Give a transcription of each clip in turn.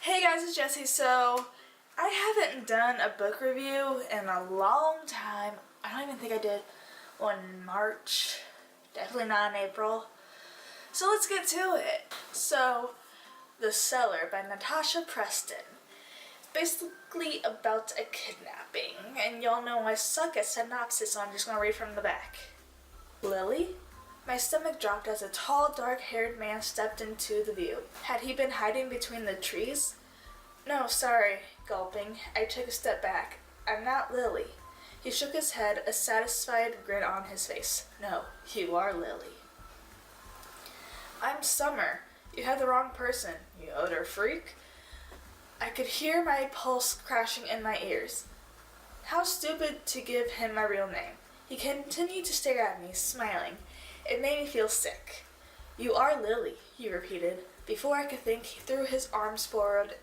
Hey guys, it's Jessie. So, I haven't done a book review in a long time. I don't even think I did one in March. Definitely not in April. So let's get to it. So, The Cellar by Natasha Preston. It's basically about a kidnapping. And y'all know I suck at synopsis, so I'm just going to read from the back. Lily? My stomach dropped as a tall, dark-haired man stepped into the view. Had he been hiding between the trees? No, sorry, gulping. I took a step back. I'm not Lily. He shook his head, a satisfied grin on his face. No, you are Lily. I'm Summer. You had the wrong person, you utter freak. I could hear my pulse crashing in my ears. How stupid to give him my real name. He continued to stare at me, smiling. It made me feel sick. You are Lily, he repeated. Before I could think, he threw his arms forward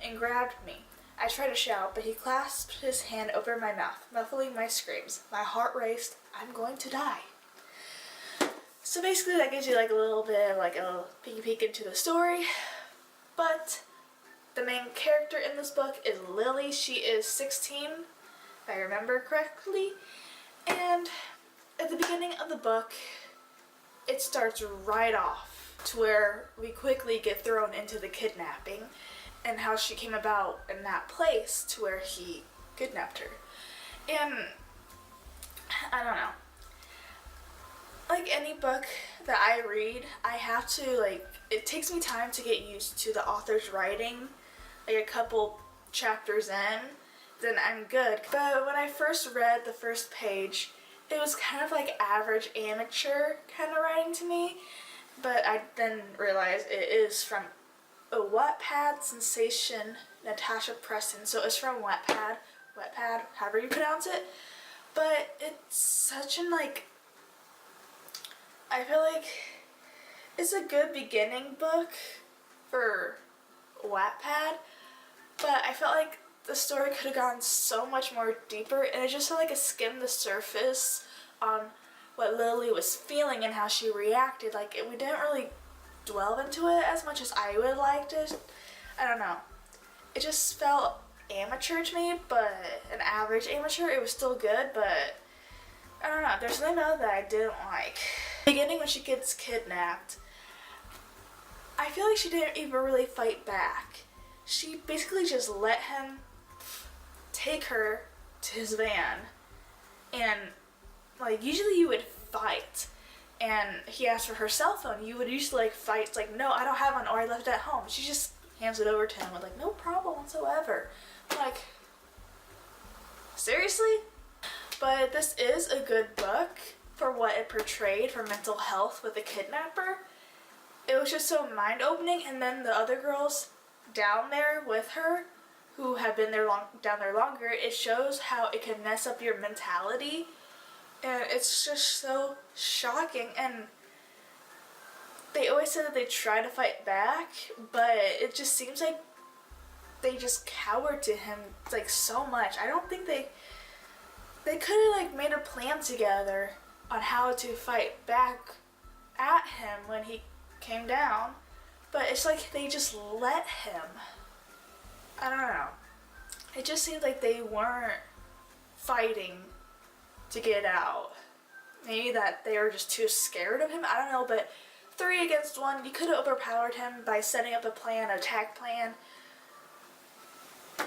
and grabbed me. I tried to shout, but he clasped his hand over my mouth, muffling my screams. My heart raced. I'm going to die. So basically that gives you like a little bit of like a peek into the story. But the main character in this book is Lily. She is 16, if I remember correctly. And at the beginning of the book, it starts right off to where we quickly get thrown into the kidnapping and how she came about in that place to where he kidnapped her. And I don't know. Like any book that I read, I have to it takes me time to get used to the author's writing. Like a couple chapters in, then I'm good. But when I first read the first page, it was kind of like average amateur kind of writing to me, but I then realized it is from a Wattpad sensation, Natasha Preston. So it's from Wattpad, however you pronounce it. But it's such an I feel like it's a good beginning book for Wattpad, but I felt like the story could have gone so much more deeper, and it just felt like it skimmed the surface on what Lily was feeling and how she reacted. We didn't really delve into it as much as I would like to. I don't know. It just felt amateur to me, but an average amateur. It was still good, but I don't know. There's something about that I didn't like. Beginning when she gets kidnapped, I feel like she didn't even really fight back. She basically just let him take her to his van, and usually you would fight, and he asked for her cell phone. You would usually fight, no, I don't have one, or I left it at home. She just hands it over to him with no problem whatsoever. Seriously? But this is a good book for what it portrayed for mental health with the kidnapper. It was just so mind-opening, and then the other girls down there with her who have been down there longer, it shows how it can mess up your mentality, and it's just so shocking. And they always say that they try to fight back, but it just seems like they just cowered to him so much. I don't think they could have made a plan together on how to fight back at him when he came down, but it's they just let him. I don't know. It just seems like they weren't fighting to get out. Maybe that they were just too scared of him. I don't know, but 3 against 1, you could have overpowered him by setting up a plan, an attack plan.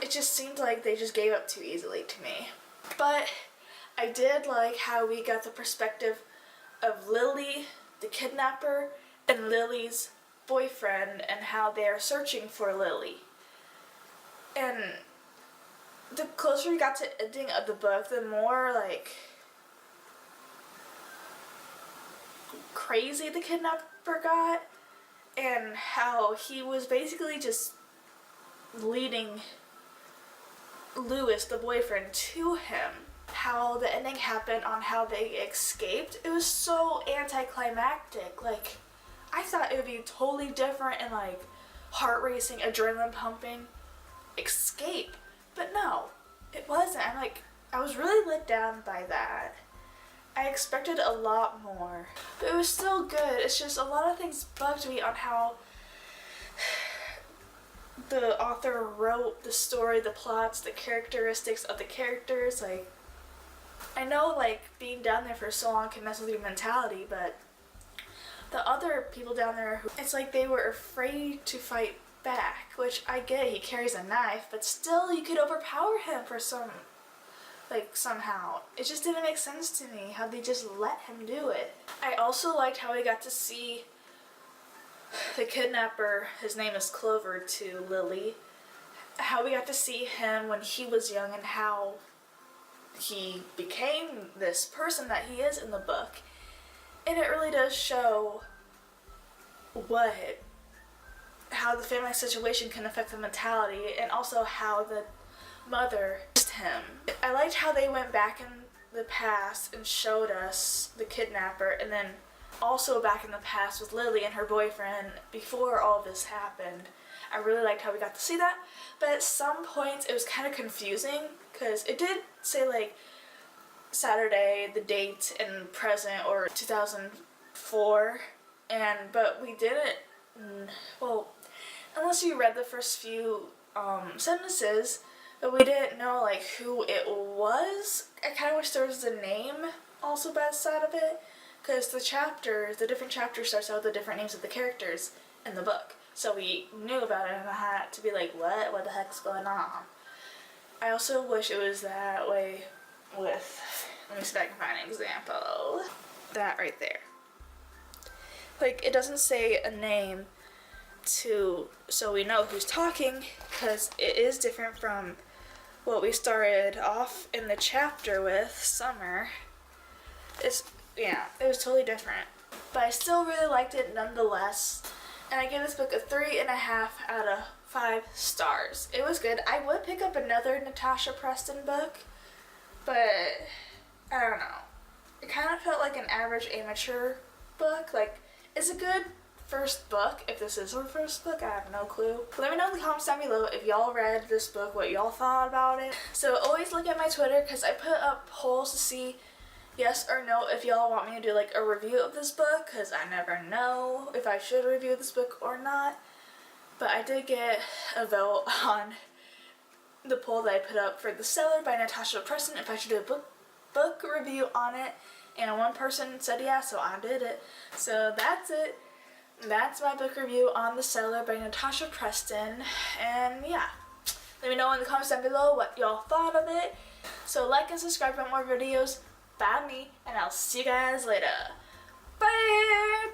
It just seemed like they just gave up too easily to me. But I did like how we got the perspective of Lily, the kidnapper, and Lily's boyfriend, and how they're searching for Lily. And the closer we got to the ending of the book, the more crazy the kidnapper got, and how he was basically just leading Lewis, the boyfriend, to him. How the ending happened on how they escaped, it was so anticlimactic. I thought it would be totally different and heart racing, adrenaline pumping escape, but no, it wasn't. I was really let down by that. I expected a lot more, but it was still good. It's just a lot of things bugged me on how the author wrote the story, the plots, the characteristics of the characters. Like, I know, like, being down there for so long can mess with your mentality, but the other people down there, it's like they were afraid to fight back, which I get. He carries a knife, but still you could overpower him for somehow. It just didn't make sense to me how they just let him do it. I also liked how we got to see the kidnapper, his name is Clover to Lily, how we got to see him when he was young and how he became this person that he is in the book. And it really does show how the family situation can affect the mentality, and also how the mother used him. I liked how they went back in the past and showed us the kidnapper, and then also back in the past with Lily and her boyfriend before all this happened. I really liked how we got to see that, but at some points it was kind of confusing because it did say like Saturday, the date, and present, or 2004, but we didn't, well, unless you read the first few sentences, but we didn't know like who it was. I kind of wish there was a name also by the side of it, because the different chapters starts out with the different names of the characters in the book. So we knew about it and I had to be like, what the heck's going on? I also wish it was that way with, let me see if I can find an example. That right there. Like, it doesn't say a name so we know who's talking, because it is different from what we started off in the chapter with, Summer. It was totally different. But I still really liked it nonetheless. And I give this book a 3.5 out of 5 stars. It was good. I would pick up another Natasha Preston book, but I don't know. It kind of felt like an average amateur book. Like, it's a good first book. If this is her first book, I have no clue. Let me know in the comments down below if y'all read this book, what y'all thought about it. So always look at my Twitter, because I put up polls to see yes or no if y'all want me to do like a review of this book, because I never know if I should review this book or not. But I did get a vote on the poll that I put up for The Cellar by Natasha Preston if I should do a book review on it, and one person said yeah, so I did it. So that's it. That's my book review on The Cellar by Natasha Preston, and yeah. Let me know in the comments down below what y'all thought of it. So like and subscribe for more videos by me, and I'll see you guys later. Bye!